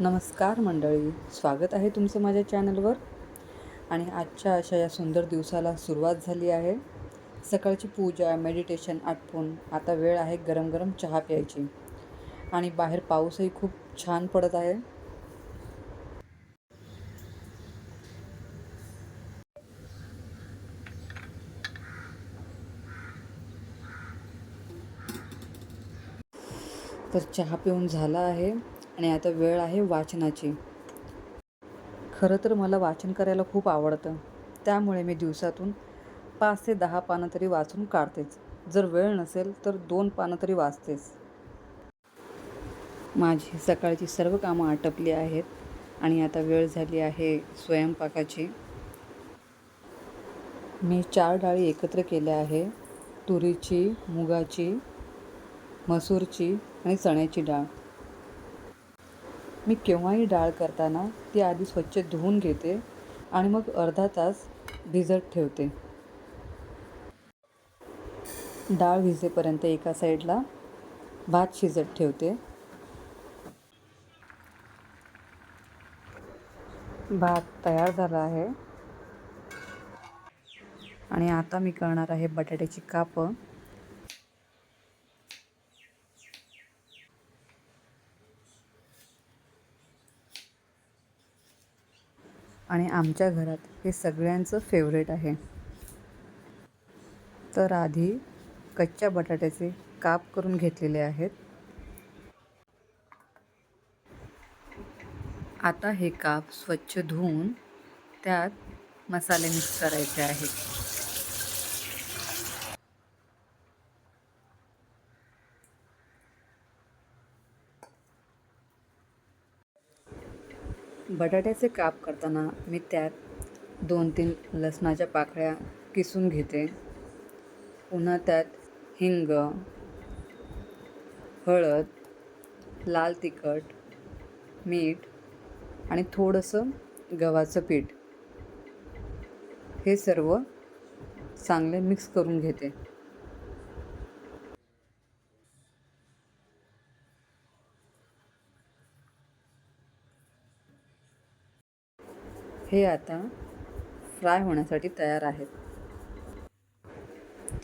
नमस्कार मंडळी, स्वागत आहे तुमचं माझ्या चॅनलवर. आणि आजच्या अशा या सुंदर दिवसाला सुरुवात झाली आहे. सकाळची पूजा मेडिटेशन आटपून आता वेळ आहे गरम गरम चहा प्यायची. आणि बाहेर पाऊसही खूप छान पडत आहे. तर चहा पिऊन झाला आहे आणि आता वेळ आहे वाचनाची. खरं तर मला वाचन करायला खूप आवडतं, त्यामुळे मी दिवसातून 5 ते 10 पानं तरी वाचून काढतेच. जर वेळ नसेल तर 2 पानं तरी वाचतेच. माझी सकाळची सर्व कामं आटपली आहेत आणि आता वेळ झाली आहे स्वयंपाकाची. मी 4 डाळी एकत्र केल्या आहे: तुरीची, मुगाची, मसूरची आणि चण्याची डाळ. मी केव्हाही डाळ करताना ती आधी स्वच्छ धुवून घेते आणि मग अर्धा तास भिजत ठेवते. डाळ भिजेपर्यंत एका साईडला भात शिजत ठेवते. भात तयार झाला आहे आणि आता मी करणार आहे बटाट्याची कापं. आणि आमच्या घरात हे सगळ्यांचं फेवरेट आहे. तर आधी कच्च्या बटाट्याचे काप करून घेतलेले आहेत. आता हे काप स्वच्छ धुवून त्यात मसाले मिक्स करायचे आहेत. बटाट्याचे काप करताना मी त्यात 2-3 लसणाच्या पाकळ्या किसून घेते. पुन्हा त्यात हिंग, हळद, लाल तिखट, मीठ आणि थोडंसं गव्हाचं पीठ हे सर्व चांगले मिक्स करून घेते. हे आता फ्राय होण्यासाठी तयार आहेत.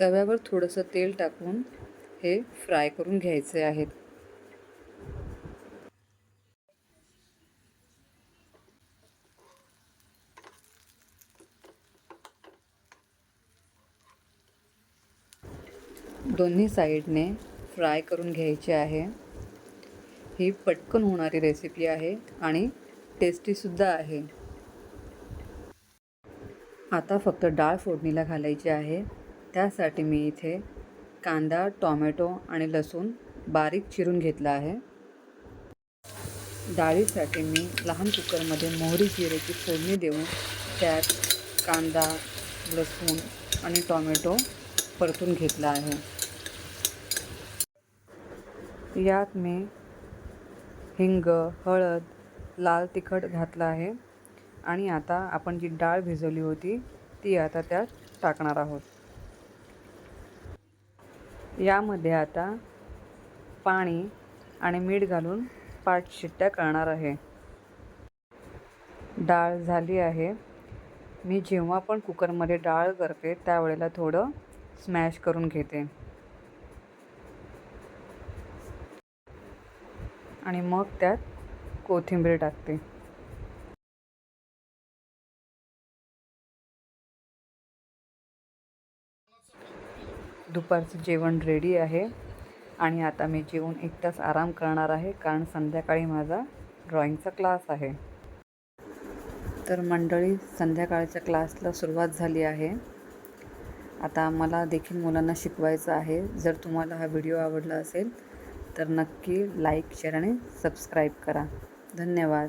तव्यावर थोडंसं तेल टाकून हे फ्राय करून घ्यायचे आहेत. दोन्ही साईडने फ्राय करून घ्यायचे आहे. ही पटकन होणारी रेसिपी आहे आणि टेस्टीसुद्धा आहे. आता फक्त डाळ फोडणीला घालायची आहे. त्यासाठी मी इथे कांदा, टोमॅटो आणि लसूण बारीक चिरून घेतला आहे. डाळीसाठी मी लहान कुकरमध्ये मोहरी जिऱ्याची फोडणी देऊन त्यात कांदा, लसूण आणि टोमॅटो परतून घेतला आहे. यात मी हिंग, हळद, लाल तिखट घातलं आहे आणि आता आपण जी डाळ भिजवली होती ती आता त्यात टाकणार आहोत. यामध्ये आता पाणी आणि मीठ घालून 5 शिट्ट्या करणार आहे. डाळ झाली आहे. मी जेव्हा पण कुकरमध्ये डाळ करते त्यावेळेला थोडं स्मॅश करून घेते आणि मग त्यात कोथिंबीर टाकते. दुपारचं जेवण रेडी आहे आणि आता मी जेवून 1 तास आराम करणार आहे, कारण संध्याकाळी माझा ड्रॉइंगचा क्लास आहे. तर मंडळी, संध्याकाळच्या क्लासला सुरुवात झाली आहे. आता मला देखील मुलांना शिकवायचं आहे. जर तुम्हाला हा व्हिडिओ आवडला असेल तर नक्की लाईक, शेअर आणि सबस्क्राईब करा. धन्यवाद.